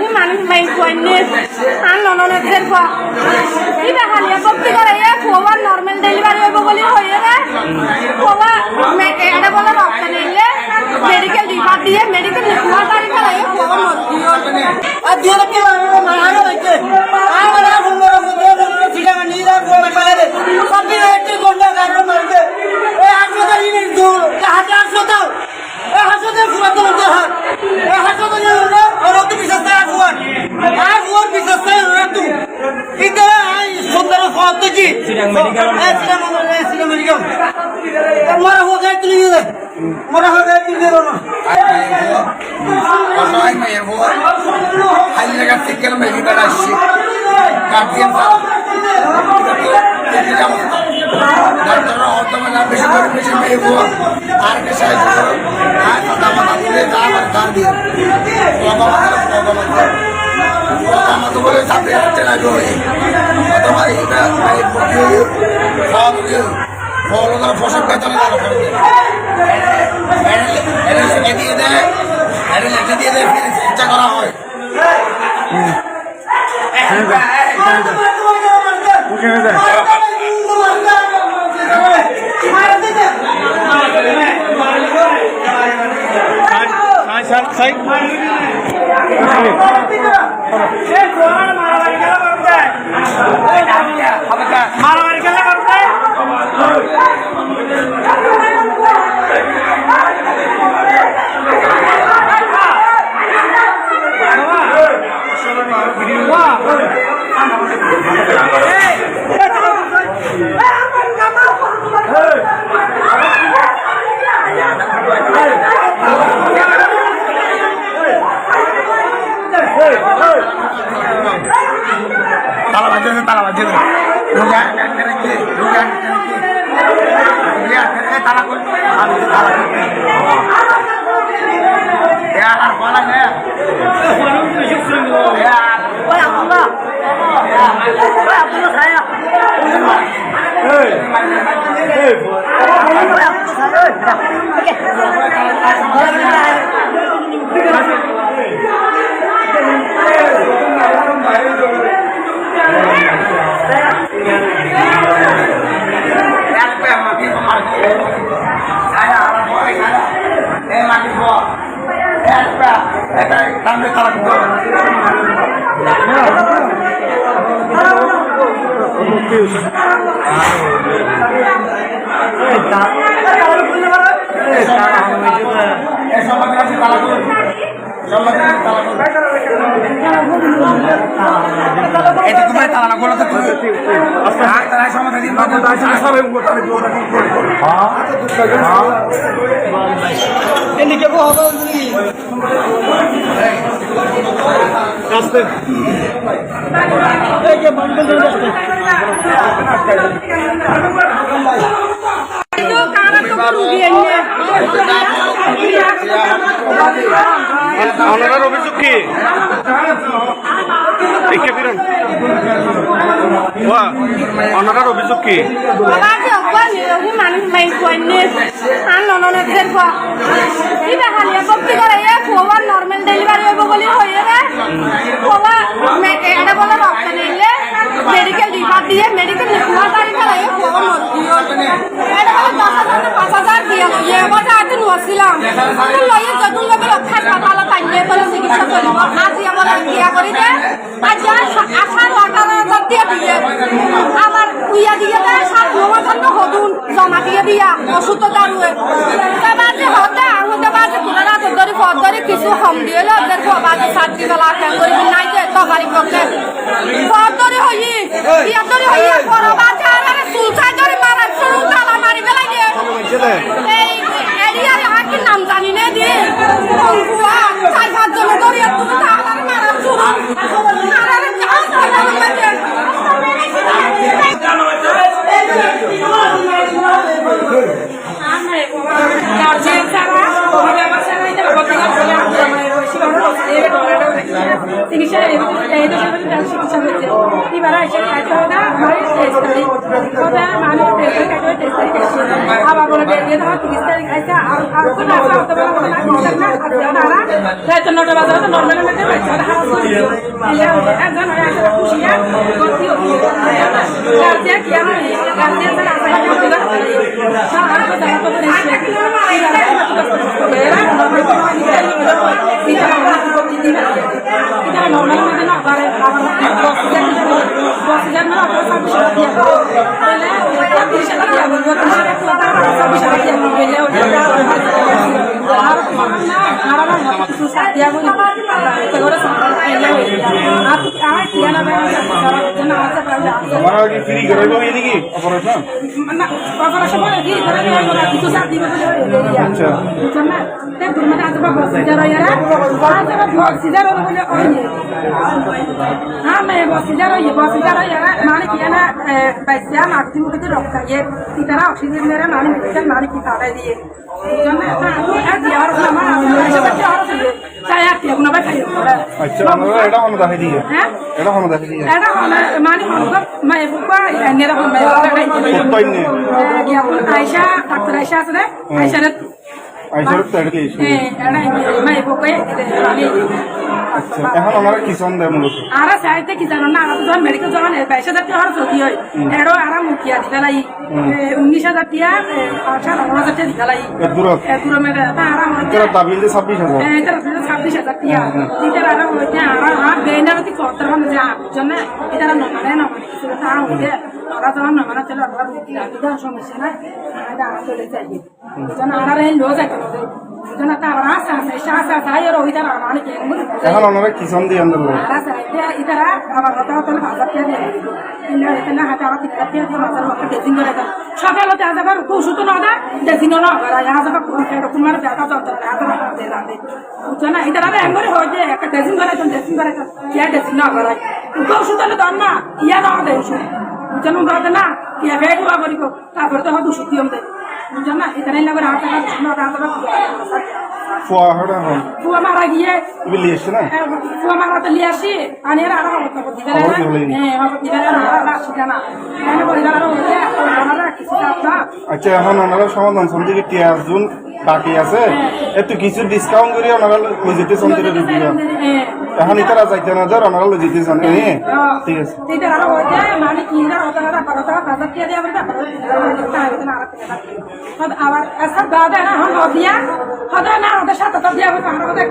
ni mani mai koine an nono zer ko ida haliya bokti করে এ কোয়া normal delivery হবে বলি হয়ে রে কোয়া মে এটা বলে রক্ত নিলে মেডিকেল রিপোর্ট দিয়ে মেডিকেল রিপোর্ট আর এটা লাগে কোয়া মরদিও আর দিয়ে কে মারা হইছে আর বলা সুন্দর মধ্যে ঠিক আছে নিরা কোয়া পালে সব দিন একটু গন্ডা কারণ মারবে এ হাসপাতাল নিয়ে দূর হাসপাতাল এ হাসপাতাল পুরো তো হাত এ হাসপাতাল নিয়ে আর তো বিশাস্তা আগুন আর ওর বিশাস্তা রাতু ইদারা আই সুন্দর ফতজি সিরাং মেডিকেল সিরাং মেডিকেল মোরা হো গায় তুই মোরা হো গায় তুই দেরো না অসহায় মেয়ে হো হাই লাগা থেকে মেডিকেল আসছে গার্ডিয়ান ডাক্তার অর্থমান বেশি করে বেশি মেয়ে হো আর কে সাহায্য করো আর কথা বলা বলে দাম আর দাম দিয়ে আমাকে বলে চাপে হাঁটতে লাগবে তোমার এইটা ফল ফসল বেতনে লেখা দিয়ে দেয় লেখা দিয়ে দেয় ফিরে চিকিৎসা করা হয় মারামারি খেলা করতে তালা বাজে তালা করে অনার অভিযোগ কি অনার অভিযোগ কি মানুষ মাই কোয়াইনে আর নননে দের কো ইবা হালিয়া বক্তি করে এ কোয়া নরমাল ডেলিভারি হবে বলি হয়ে রে কোয়া মে এটা বলে রক্ত নিলে মেডিকেল রিপোর্ট দিয়ে মেডিকেল রিপোর্ট আর এটা লাগে কোয়া মরদিও এটা বলে 10,000 দিয়ে এ কথা আতে নছিলাম তো লয়ে যদুন লগে হাসপাতাল পাইলে বলে চিকিৎসা করিব আজি আমার কিয়া করিতে আজ আশার 18,000 দিয়ে দিয়ে আমার উইয়া দিয়ে দেয় 7,000 হদুন জমা দিয়ে দিয়া ওষুধ দারুয়ে বাজে হতে আহুতে বাজে পুরা ধরে ফদরে কিছু কম দিয়েল ওদের বাজে 7 বেলা কেন করি নাই যে তবারি পক্ষে ফদরে হই ইয়াদরে হই পর বাজে আরে সুলছাই ধরে মারা শুরু তালা মারি বেলা দিয়ে এই এরিয়ার হাকি নাম জানি না দি কোনকুয়া 4-5 জন ধরে তুমি তালা মারা শুরু আরে চাষ করে বাজে চিকিৎসা এই চিকিৎসা হচ্ছে এবার এসে খাইতে হবে আমার 23 তারিখ ওদের মানে 23 তারিখ আবার বলে দিয়ে দেওয়া 30 তারিখ খাইছে আর কোনো আশা হতে পারে না রাত 9টা বাজে হয়তো নর্মাল মধ্যে বাচ্চারা হাত ধরে একজন খুশিয়া ভর্তি হচ্ছে গার্জিয়ান কি আমার গার্জিয়ান ছাড়া আশা করতে পারে আর তো দেখা তো নর্মাল মধ্যে না পারে বক্সিজার না ফ্রি করে নাকি অপারেশন আচ্ছা हाँ मैं बसीजा रही है माने किया ना पैसा नाटकी मुझे तो रखता है इस तरह ऑक्सीजन मेरा माने मेडिकल माने की तारा दिए यार चाहे आप अपना बैठाइए अच्छा এটা হলো দেখাই দিয়ে হ্যাঁ এটা হলো দেখাই দিয়ে এটা মানে मैं बुका मेरा मैं কতই নে आयशा डॉक्टर आयशा আছে না आयशा আইসার তো এটা কি मैं बुका আচ্ছা এখন আমরা কি সন দেব মূলত আর সাইতে কি জানো না আমরা যখন মেডিকেল যখন 22000 টাকা খরচ হই এড়ো আরাম মুখিয়া দিলাই 19000 টাকা 9000 টাকা দিলাই এদুর মে আরাম এটা দাবি যে 26000 এটা 26000 টাকা এটা আরাম হইতে আর বেনারতি করতে হবে যা জন্য এটা না মানে না সেটা তাও হইতে ওরা যখন না মানে চলে আমরা এটা সমস্যা না এটা আমরা চলে যাই জন্য আর এই লোজ আছে জন্য তার আশা আছে শাসা সাইরো হইতা মানে কি এখন আমরা কি সন দিয়ে আন্দোলন ইতারা আবার কথা হতো ভাষা দিয়ে দিলে এটা হাতে আবার টিকা দিয়ে ভাষার মধ্যে ড্রেসিং করে দাও সকালে যা যাবার ওষুধ না দা ড্রেসিং না করা যা যাবার কুমার দেখা তো হাতে হাতে দাঁড়ে বুঝছো না ইতারা এমন হয় যে একটা ড্রেসিং করে তো ড্রেসিং করে ইয়া ড্রেসিং না করা ওষুধ না দাও না ইয়া না দেয় ওষুধ বুঝছো না না ইয়া বেগ বা করিব তারপরে তো হয়তো ওষুধ দিও দেয় বুঝছো না ইতারা না করে হাতে হাতে না হাতে ফুয়া হড়া হন ফুয়া মারা গিয়ে বিলিয়েছে না ফুয়া মারা তো লিয়ে আসি আনি আর আরো অবস্থা করতে গেলে হ্যাঁ অবস্থা গেলে আর আসি না কেন বলি না আর হইছে ওনারা কিছু না আচ্ছা এখন ওনারা সমাধান সমিতি কি জুন বাকি আছে একটু কিছু ডিসকাউন্ট করে ওনারা লজিতে সমিতিতে দিবা এখন ইতারা যাইতে না ধর ওনারা লজিতে জানে ঠিক আছে এটা আর হইছে মানে কি না ওনারা করতে বাজার দিয়ে দেবে আবার আচ্ছা দাদা না হন দিয়া হদা না ওদের সাথে তো দিয়া আমরা ওদের